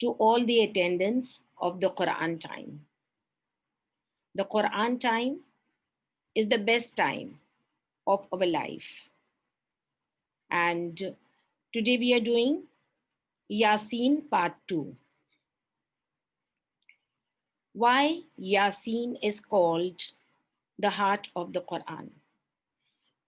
to all the attendants of the Quran time. The Quran time is the best time of our life. And today we are doing Yasin part 2. Why Yasin is called the heart of the Quran.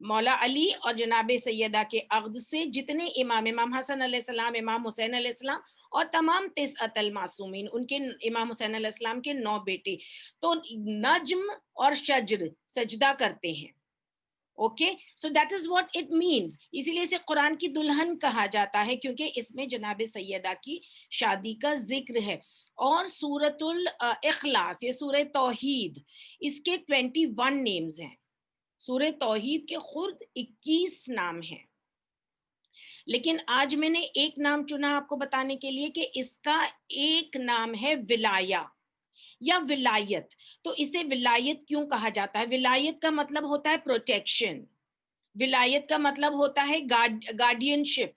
مولا علی اور جناب سیدہ کے عقد سے جتنے امام حسن علیہ السلام، امام حسین علیہ السلام اور تمام تسعۃ المعصومین، ان کے امام حسین علیہ السلام کے 9 بیٹے، تو نجم اور شجر سجدہ کرتے ہیں. Okay, so that is what it means. اسی لیے اسے قرآن کی دلہن کہا جاتا ہے، کیونکہ اس میں جناب سیدہ کی شادی کا ذکر ہے. اور سورۃ الاخلاص، یہ سورہ توحید، اس کے 21 نیمز ہیں. سورہ توحید کے خود 21 نام ہیں، لیکن آج میں نے ایک نام چنا آپ کو بتانے کے لیے کہ اس کا ایک نام ہے ولایہ یا ولایت. تو اسے ولایت کیوں کہا جاتا ہے؟ ولایت کا مطلب ہوتا ہے پروٹیکشن، ولایت کا مطلب ہوتا ہے گارڈین شپ،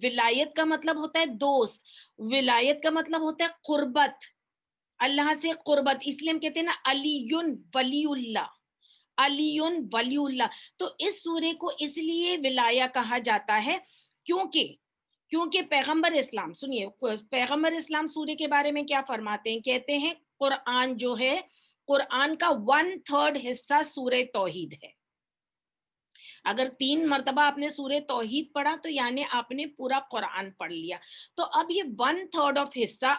ولایت کا مطلب ہوتا ہے دوست، ولایت کا مطلب ہوتا ہے قربت، اللہ سے قربت. اس لیے ہم کہتے ہیں نا علی ولی اللہ، علی ولی اللہ. تو اس سورے کو اس لیے ولایہ کہا جاتا ہے کیونکہ پیغمبر اسلام، سنیے پیغمبر اسلام سورے کے بارے میں کیا فرماتے ہیں؟ کہتے ہیں قرآن جو ہے، قرآن کا 1/3 حصہ سورہ توحید ہے. اگر 3 مرتبہ آپ نے سورہ توحید پڑھا تو یعنی آپ نے پورا قرآن پڑھ لیا. تو اب یہ 1/3 آف حصہ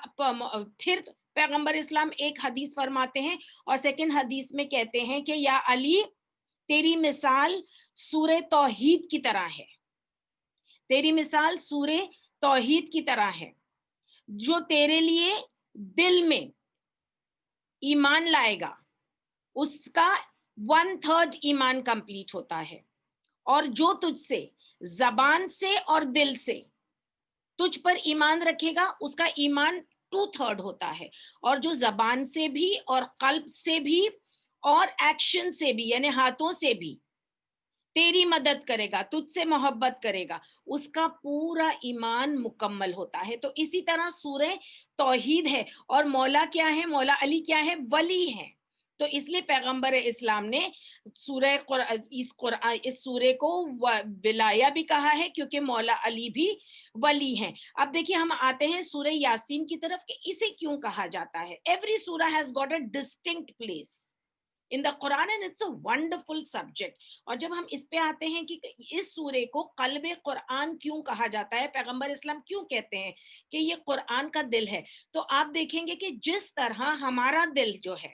پھر پیغمبر اسلام ایک حدیث فرماتے ہیں اور سیکنڈ حدیث میں کہتے ہیں کہ یا علی تیری مثال سورہ توحید کی طرح ہے، تیری مثال سورہ توحید کی طرح ہے. جو تیرے لیے دل میں ایمان لائے گا اس کا 1/3 ایمان کمپلیٹ ہوتا ہے، اور جو تجھ سے زبان سے اور دل سے تجھ پر ایمان رکھے گا اس کا ایمان 2/3 ہوتا ہے. اور جو زبان سے بھی اور قلب سے بھی اور ایکشن سے بھی یعنی ہاتھوں سے بھی تیری مدد کرے گا، تجھ سے محبت کرے گا، اس کا پورا ایمان مکمل ہوتا ہے. تو اسی طرح سورہ توحید ہے، اور مولا کیا ہے؟ مولا علی کیا ہے؟ ولی ہے. تو اس لیے پیغمبر اسلام نے اس سورے کو ولایہ بھی کہا ہے، کیونکہ مولا علی بھی ولی ہیں. اب دیکھیے ہم آتے ہیں سورہ یاسین کی طرف کہ اسے کیوں کہا جاتا ہے. ایوری سورہ has got a distinct place in the Quran and it's a wonderful subject. اور جب ہم اس پہ آتے ہیں کہ اس سورے کو قلب قرآن کیوں کہا جاتا ہے، پیغمبر اسلام کیوں کہتے ہیں کہ یہ قرآن کا دل ہے، تو آپ دیکھیں گے کہ جس طرح ہمارا دل جو ہے،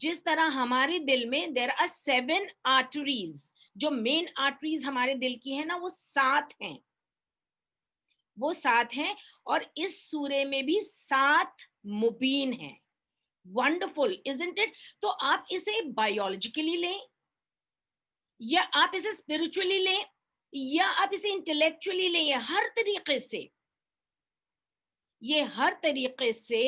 جس طرح ہمارے دل میں there are 7 arteries، جو مین آرٹریز ہمارے دل کی ہیں نا وہ 7 ہیں، وہ 7 ہیں. اور اس سورے میں بھی 7 مبین ہیں. Wonderful isn't it؟ تو آپ اسے بایولوجیکلی لیں یا آپ اسے اسپرچولی لیں یا آپ اسے انٹلیکچولی لیں، یا ہر طریقے سے، یہ ہر طریقے سے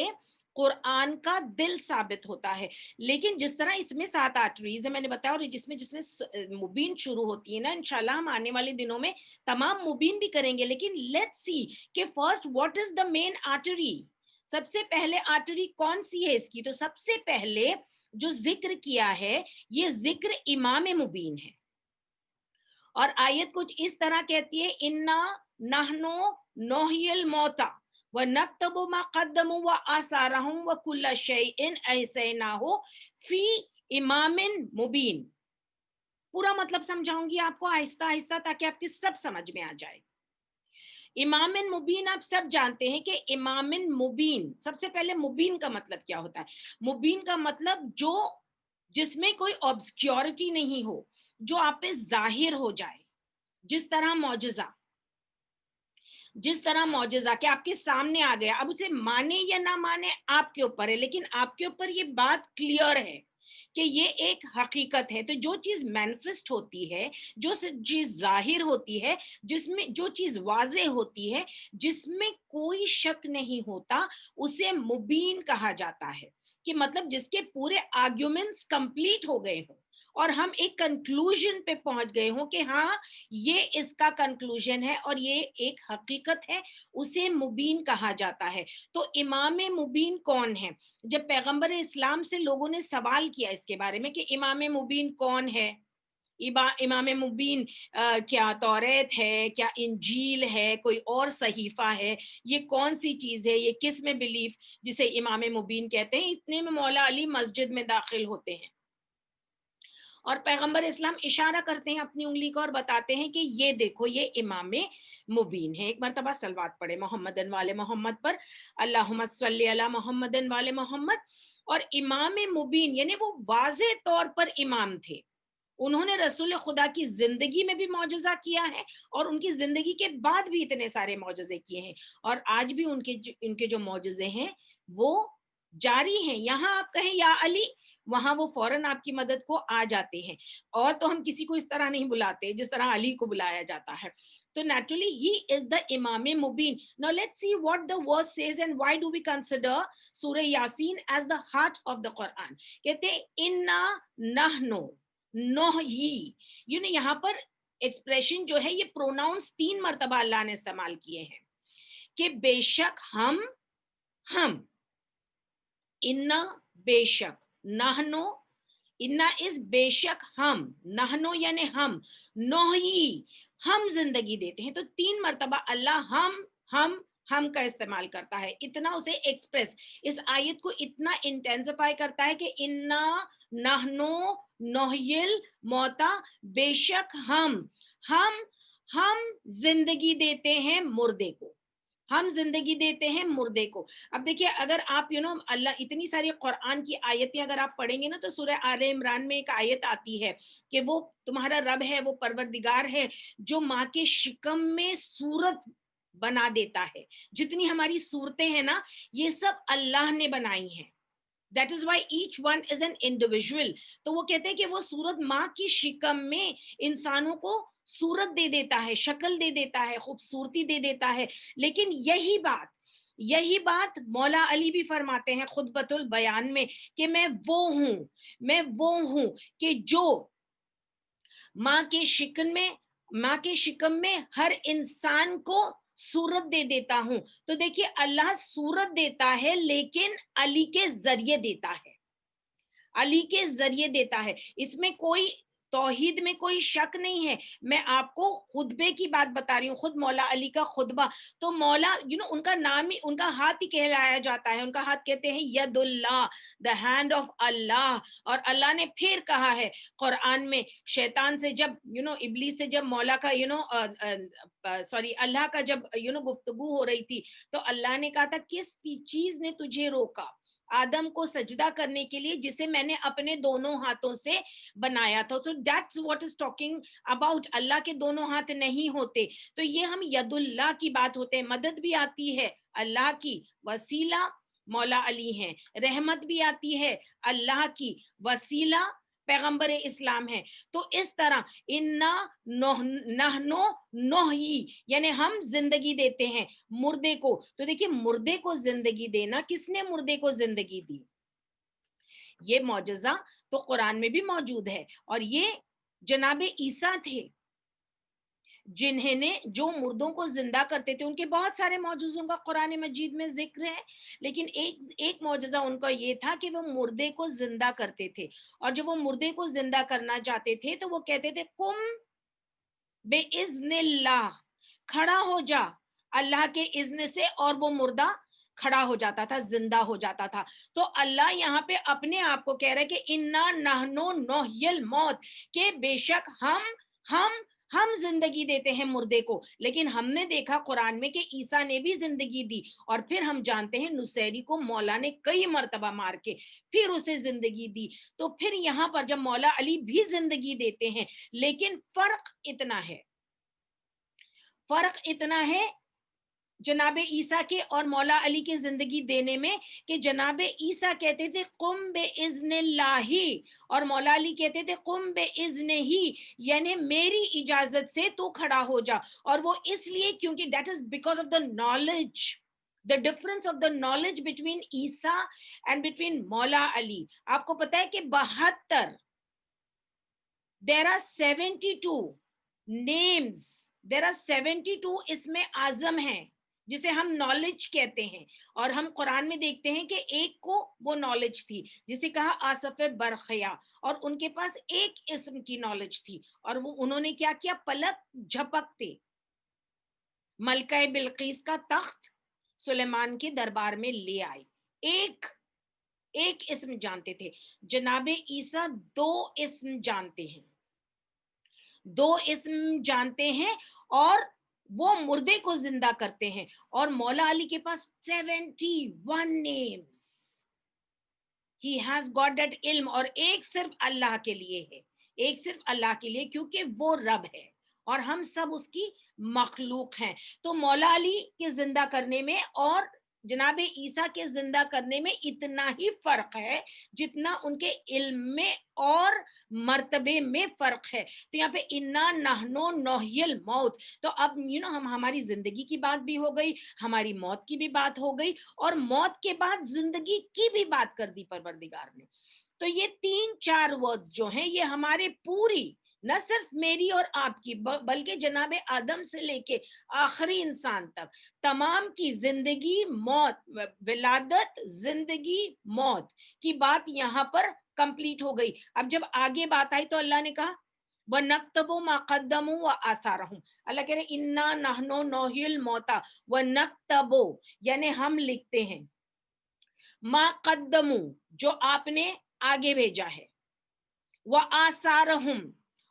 قرآن کا دل ثابت ہوتا ہے. لیکن جس طرح اس میں 7 آرٹریز ہیں میں نے بتایا، اور جس میں مبین شروع ہوتی ہے نا، انشاءاللہ ہم آنے والے دنوں میں تمام مبین بھی کریں گے. لیکن لیٹس سی کہ first what is the main artery, سب سے پہلے آرٹری کون سی ہے اس کی؟ تو سب سے پہلے جو ذکر کیا ہے یہ ذکر امام مبین ہے. اور آیت کچھ اس طرح کہتی ہے انا نحنو نحیی الموتى ونکتب ما قدموا وآثارهم وکل شیء احصیناہ فی امام مبین. پورا مطلب سمجھاؤں گی آپ کو آہستہ آہستہ تاکہ آپ کی سب سمجھ میں آ جائے. امام مبین آپ سب جانتے ہیں کہ امام مبین، سب سے پہلے مبین کا مطلب کیا ہوتا ہے؟ مبین کا مطلب جو جس میں کوئی آبسکیورٹی نہیں ہو، جو آپ پہ ظاہر ہو جائے. جس طرح معجزہ کہ آپ کے سامنے آ گیا، اب اسے مانے یا نہ مانے آپ کے اوپر ہے، لیکن آپ کے اوپر یہ بات کلیئر ہے کہ یہ ایک حقیقت ہے. تو جو چیز مینیفسٹ ہوتی ہے، جو چیز ظاہر ہوتی ہے، جس میں جو چیز واضح ہوتی ہے، جس میں کوئی شک نہیں ہوتا، اسے مبین کہا جاتا ہے. کہ مطلب جس کے پورے آرگیومنٹس کمپلیٹ ہو گئے ہوں اور ہم ایک کنکلوژن پہ پہنچ گئے ہوں کہ ہاں یہ اس کا کنکلوژن ہے اور یہ ایک حقیقت ہے، اسے مبین کہا جاتا ہے. تو امام مبین کون ہے؟ جب پیغمبر اسلام سے لوگوں نے سوال کیا اس کے بارے میں کہ امام مبین کون ہے، امام مبین کیا توریت ہے، کیا انجیل ہے، کوئی اور صحیفہ ہے، یہ کون سی چیز ہے، یہ کس میں بلیف جسے امام مبین کہتے ہیں؟ اتنے میں مولا علی مسجد میں داخل ہوتے ہیں اور پیغمبر اسلام اشارہ کرتے ہیں اپنی انگلی کو اور بتاتے ہیں کہ یہ دیکھو یہ امام مبین ہے. ایک مرتبہ صلوات پڑھے محمد والے محمد پر, اللہم صلی علی محمد والے محمد. اور امام مبین یعنی وہ واضح طور پر امام تھے, انہوں نے رسول خدا کی زندگی میں بھی معجزہ کیا ہے اور ان کی زندگی کے بعد بھی اتنے سارے معجزے کیے ہیں, اور آج بھی ان کے جو معجزے ہیں وہ جاری ہیں. یہاں آپ کہیں یا علی, وہاں وہ فوراً آپ کی مدد کو آ جاتے ہیں. اور تو ہم کسی کو اس طرح نہیں بلاتے جس طرح علی کو بلایا جاتا ہے. تو naturally he is the imam mubin. Now let's see what the verse says and why do we consider surah yasin as the heart of the Quran. کہتے inna nahnu نوحی, یہاں پر ایکسپریشن جو ہے یہ پروناؤنس 3 مرتبہ اللہ نے استعمال کیے ہیں کہ بے شک ہم, انا بے شک, نحنو انا از بے شک ہم, نحنو یعنی ہم, نوحی ہم زندگی دیتے ہیں. تو 3 مرتبہ اللہ ہم کا استعمال کرتا ہے, اتنا اسے ایکسپریس, اس آیت کو اتنا انٹینسیفائی کرتا ہے کہ انا نحنو نحیل موتا, بے شک ہم زندگی دیتے ہیں مردے کو, ہم زندگی دیتے ہیں مردے کو. اب دیکھیے اگر آپ اللہ اتنی ساری قرآن کی آیتیں اگر آپ پڑھیں گے نا تو سورہ آل عمران میں ایک آیت آتی ہے کہ وہ تمہارا رب ہے, وہ پروردگار ہے جو ماں کے شکم میں صورت بنا دیتا ہے. جتنی ہماری صورتیں ہیں نا یہ سب اللہ نے بنائی ہیں. That is why each one is an individual. تو وہ کہتے ہیں کہ وہ صورت ماں کی شکم میں انسانوں کو صورت دے دیتا ہے, شکل دے دیتا ہے, خوبصورتی دے دیتا ہے. لیکن یہی بات مولا علی بھی فرماتے ہیں خطبۃ البیان میں کہ میں وہ ہوں کہ جو ماں کے شکم میں ہر انسان کو صورت دے دیتا ہوں. تو دیکھیے اللہ صورت دیتا ہے لیکن علی کے ذریعے دیتا ہے. اس میں کوئی توحید میں کوئی شک نہیں ہے. میں آپ کو خطبے کی بات بتا رہی ہوں, خود مولا علی کا خطبہ. تو مولا ان کا نام ہی, ان کا ہاتھ ہی کہلایا جاتا ہے, ان کا ہاتھ کہتے ہیں ید اللہ, دا ہینڈ آف اللہ. اور اللہ نے پھر کہا ہے قرآن میں, شیطان سے جب ابلیس سے جب مولا کا اللہ کا جب گفتگو ہو رہی تھی تو اللہ نے کہا تھا کس چیز نے تجھے روکا آدم کو سجدہ کرنے کے لیے جسے میں نے اپنے دونوں ہاتھوں سے بنایا تھا. تو that's what is talking about. اللہ کے دونوں ہاتھ نہیں ہوتے. تو یہ ہم ید اللہ کی بات ہوتے ہیں. مدد بھی آتی ہے اللہ کی, وسیلہ مولا علی ہیں. رحمت بھی آتی ہے اللہ کی, وسیلہ پیغمبر اسلام ہے. تو اس طرح انا نحنو نحیی یعنی ہم زندگی دیتے ہیں مردے کو. تو دیکھیے مردے کو زندگی دینا, کس نے مردے کو زندگی دی؟ یہ معجزہ تو قرآن میں بھی موجود ہے. اور یہ جناب عیسیٰ تھے جنہیں نے جو مردوں کو زندہ کرتے تھے. ان کے بہت سارے معجزوں کا قرآن مجید میں ذکر ہے, لیکن ایک معجزہ ان کا یہ تھا کہ وہ مردے کو زندہ کرتے تھے. اور جب وہ مردے کو زندہ کرنا چاہتے تھے تو وہ کہتے تھے قم بے اذن اللہ, کھڑا ہو جا اللہ کے اذن سے, اور وہ مردہ کھڑا ہو جاتا تھا, زندہ ہو جاتا تھا. تو اللہ یہاں پہ اپنے آپ کو کہہ رہا ہے کہ انا نحنو نحیی الموت, کہ بے شک ہم زندگی دیتے ہیں مردے کو. لیکن ہم نے دیکھا قرآن میں کہ عیسیٰ نے بھی زندگی دی, اور پھر ہم جانتے ہیں نصیری کو مولا نے کئی مرتبہ مار کے پھر اسے زندگی دی. تو پھر یہاں پر جب مولا علی بھی زندگی دیتے ہیں, لیکن فرق اتنا ہے جناب عیسیٰ کے اور مولا علی کے زندگی دینے میں کہ جناب عیسیٰ کہتے تھے قم بے اذن اللہ, اور مولا علی کہتے تھے قم بے اذن ہی, یعنی میری اجازت سے تو کھڑا ہو جا. اور وہ اس لیے کیونکہ that is because of the knowledge, the difference of the knowledge between Isa and between مولا علی. آپ کو پتا ہے کہ 72 there are 72 names, there are 72 اسم اعظم ہیں جسے ہم نالج کہتے ہیں. اور ہم قرآن میں دیکھتے ہیں کہ ایک کو وہ نالج تھی جسے کہا آصف برخیا, اور ان کے پاس ایک اسم کی نالج تھی, اور وہ انہوں نے کیا کیا, پلک جھپکتے ملکہ بلقیس کا تخت سلیمان کے دربار میں لے آئے. ایک ایک اسم جانتے تھے. جناب عیسیٰ 2 اسم جانتے ہیں, 2 اسم جانتے ہیں, اور وہ مردے کو زندہ کرتے ہیں. اور مولا علی کے پاس 71 names. He has got that علم, اور ایک صرف اللہ کے لیے ہے, ایک صرف اللہ کے لیے, کیونکہ وہ رب ہے اور ہم سب اس کی مخلوق ہیں. تو مولا علی کے زندہ کرنے میں اور جناب عیسیٰ کے زندہ کرنے میں اتنا ہی فرق ہے جتنا ان کے علم میں اور مرتبے میں فرق ہے. تو یہاں پہ انا نحنو نحیی الموت, تو اب ہم ہماری زندگی کی بات بھی ہو گئی, ہماری موت کی بھی بات ہو گئی, اور موت کے بعد زندگی کی بھی بات کر دی پروردگار نے. تو یہ 3-4 ورڈ جو ہیں یہ ہمارے پوری, نہ صرف میری اور آپ کی, بلکہ جناب آدم سے لے کے آخری انسان تک تمام کی زندگی موت, ولادت زندگی موت کی بات یہاں پر کمپلیٹ ہو گئی. اب جب آگے بات آئی تو اللہ نے کہا وَنَكْتُبُ مَا قَدَّمُوا وَآثَارَهُمْ, اللہ کہہ رہے اِنَّا نَحْنُ نُحْيِي الْمَوْتَى وَنَكْتُبُ, یعنی ہم لکھتے ہیں ما قدمو, جو آپ نے آگے بھیجا ہے, وآثارہم,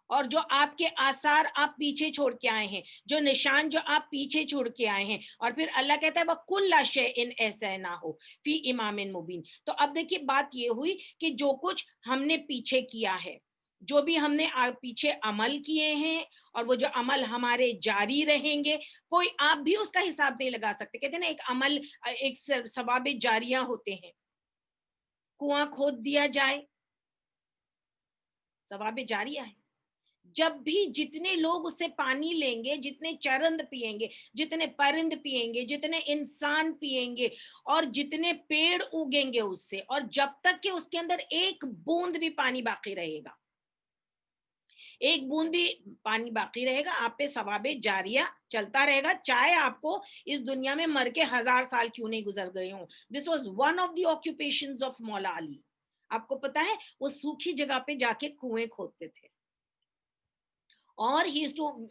اور جو آپ کے آثار آپ پیچھے چھوڑ کے آئے ہیں, جو نشان جو آپ پیچھے چھوڑ کے آئے ہیں. اور پھر اللہ کہتا ہے وَكُلَّ شَيْءٍ أَحْصَيْنَاهُ فِي إِمَامٍ مُبِينٍ. تو اب دیکھیے بات یہ ہوئی کہ جو کچھ ہم نے پیچھے کیا ہے, جو بھی ہم نے پیچھے عمل کیے ہیں, اور وہ جو عمل ہمارے جاری رہیں گے, کوئی آپ بھی اس کا حساب نہیں لگا سکتے. کہتے ہیں نا ایک عمل, ایک ثواب جاریہ ہوتے ہیں, کنواں کھود دیا جائے ثواب جاریہ ہے. جب بھی جتنے لوگ اس سے پانی لیں گے, جتنے چرند پیئیں گے, جتنے پرند پیئیں گے, جتنے انسان پیئیں گے, اور جتنے پیڑ اگیں گے اس سے, اور جب تک کہ اس کے اندر ایک بوند بھی پانی باقی رہے گا, ایک بوند بھی پانی باقی رہے گا, آپ پہ ثواب جاریہ چلتا رہے گا, چاہے آپ کو اس دنیا میں مر کے 1000 سال کیوں نہیں گزر گئے ہوں. This was one of the occupations of مولا علی. آپ کو پتا ہے وہ سوکھی جگہ پہ جا کے کنویں کھودتے تھے, اور ہی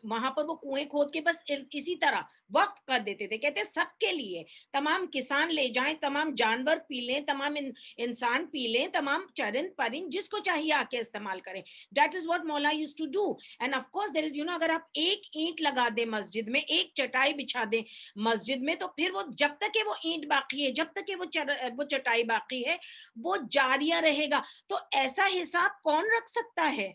وہاں پر وہ کنویں کھود کے بس اسی طرح وقف کر دیتے تھے. کہتے سب کے لیے, تمام کسان لے جائیں, تمام جانور پی لیں, تمام انسان پی لیں, تمام چرند پرند جس کو چاہیے آ کے استعمال کریں. دیٹ از واٹ مولا use to do. And of course there is اگر آپ ایک اینٹ لگا دیں مسجد میں, ایک چٹائی بچھا دیں مسجد میں, تو پھر وہ جب تک کہ وہ اینٹ باقی ہے, جب تک کہ وہ چٹائی باقی ہے, وہ جاریہ رہے گا. تو ایسا حساب کون رکھ سکتا ہے؟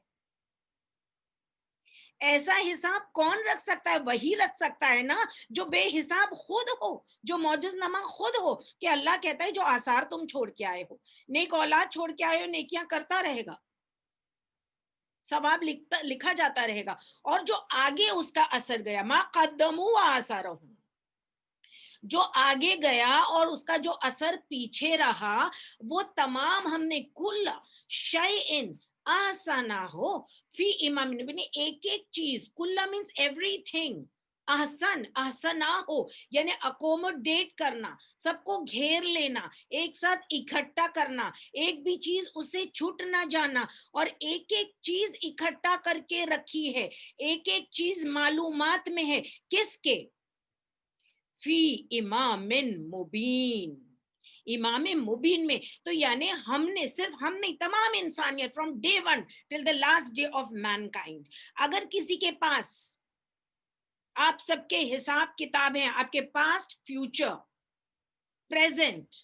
ایسا حساب کون رکھ سکتا ہے؟ وہی رکھ سکتا ہے نا جو بے حساب خود ہو, جو معجز نما خود ہو, کہ اللہ کہتا ہے جو آثار تم چھوڑ کے آئے ہو, نیک اولاد چھوڑ کے آئے ہو, نیکیاں کرتا رہے گا, ثواب لکھا جاتا رہے گا. اور جو آگے اس کا اثر گیا, ما قدموا وآثارہم, جو آگے گیا اور اس کا جو اثر پیچھے رہا, وہ تمام ہم نے کل شیئن احسنا ہو فی امام نبی, ایک ایک چیز, کل مینس ایوری تھنگ, احسن احسنا ہو یعنی اکوموڈیٹ کرنا, سب کو گھیر لینا, ایک ساتھ اکٹھا کرنا, ایک بھی چیز اس سے چھوٹ نہ جانا, اور ایک ایک چیز اکٹھا کر کے رکھی ہے, ایک ایک چیز معلومات میں ہے, کس کے؟ فی امام مبین, امام مبین میں. تو یعنی ہم نے, صرف ہم نہیں, تمام انسانیت from day 1 till the last day of mankind, اگر کسی کے پاس آپ سب کے حساب کتاب ہیں, آپ کے پاسٹ فیوچر پریزنٹ,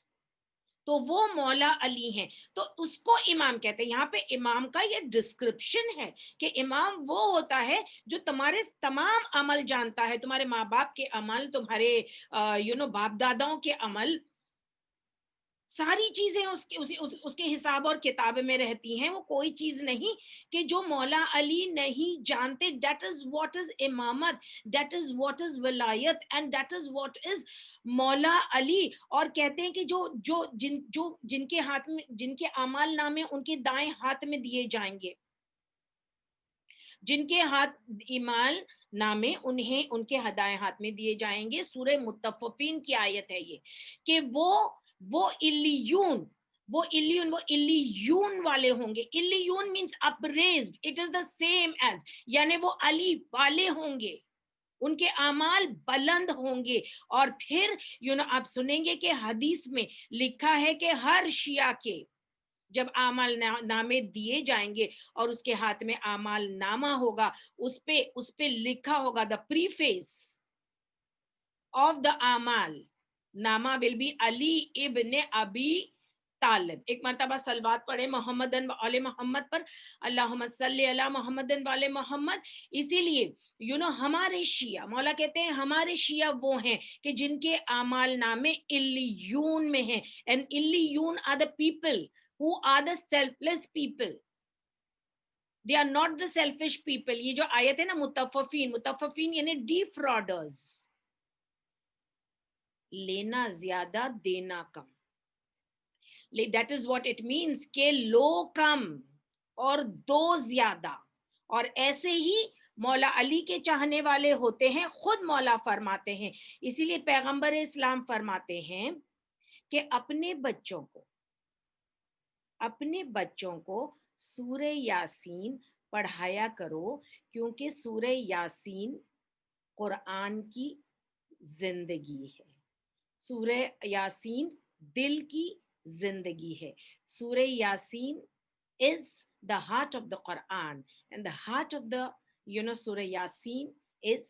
تو وہ مولا علی ہیں. تو اس کو امام کہتے ہیں. یہاں پہ امام کا یہ ڈسکرپشن ہے کہ امام وہ ہوتا ہے جو تمہارے تمام عمل جانتا ہے, تمہارے ماں باپ کے عمل, تمہارے باپ داداؤں کے عمل, ساری چیزیں اس کے حساب اور کتاب میں رہتی ہیں. وہ کوئی چیز نہیں کہ جو مولا علی نہیں جانتے. دیٹ از واٹ از امامت, دیٹ از واٹ از ولایت, and that is what is مولا علی. اور کہتے ہیں کہ جن کے ہاتھ میں, جن کے اعمال نامے ان کے دائیں ہاتھ میں دیے جائیں گے, جن کے ہاتھ ایمان نامے انہیں ان کے دائیں ہاتھ میں دیے جائیں گے. سورہ مطففین کی آیت ہے یہ, کہ وہ علیون, وہ علیون والے ہوں گے. علیون means upraised, it is the same as, یعنی وہ علی والے ہوں گے, ان کے اعمال بلند ہوں گے. اور پھر آپ سنیں گے کہ حدیث میں لکھا ہے کہ ہر شیعہ کے جب اعمال نامے دیے جائیں گے اور اس کے ہاتھ میں اعمال نامہ ہوگا, اس پہ لکھا ہوگا دا پریفیس آف دا اعمال نامہ ول بی علی ابن ابی طالب. ایک مرتبہ صلوات پڑھے محمد علی محمد پر, اللہم صلی علی محمد والے محمد. اسی لیے ہمارے شیعہ, مولا کہتے ہیں ہمارے شیعہ وہ ہیں کہ جن کے اعمال نامے علیون میں ہیں. and علیون are the people who are the selfless people. They are not the selfish people. یہ جو آیت ہے نا متففین یعنی defrauders, لینا زیادہ دینا کم. That is what it means کہ لو کم اور دو زیادہ. اور ایسے ہی مولا علی کے چاہنے والے ہوتے ہیں, خود مولا فرماتے ہیں. اسی لیے پیغمبر اسلام فرماتے ہیں کہ اپنے بچوں کو سورہ یاسین پڑھایا کرو, کیونکہ سورہ یاسین قرآن کی زندگی ہے. سورہ یاسین دل کی زندگی ہے. سورہ Yasin is the heart of the Quran, and the heart of the Surah Yasin is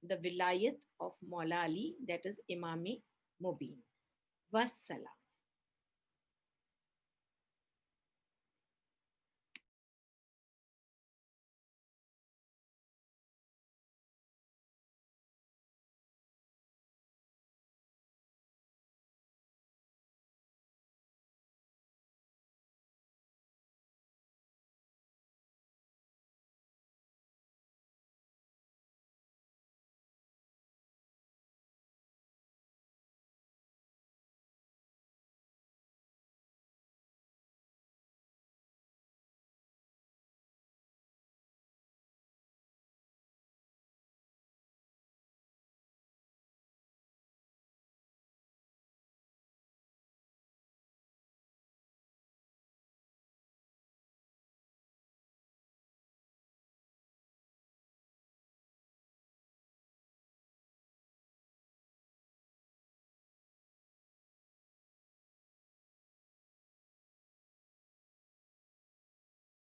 the wilayat of Maula Ali, that is Imam Mubin. Wassalam.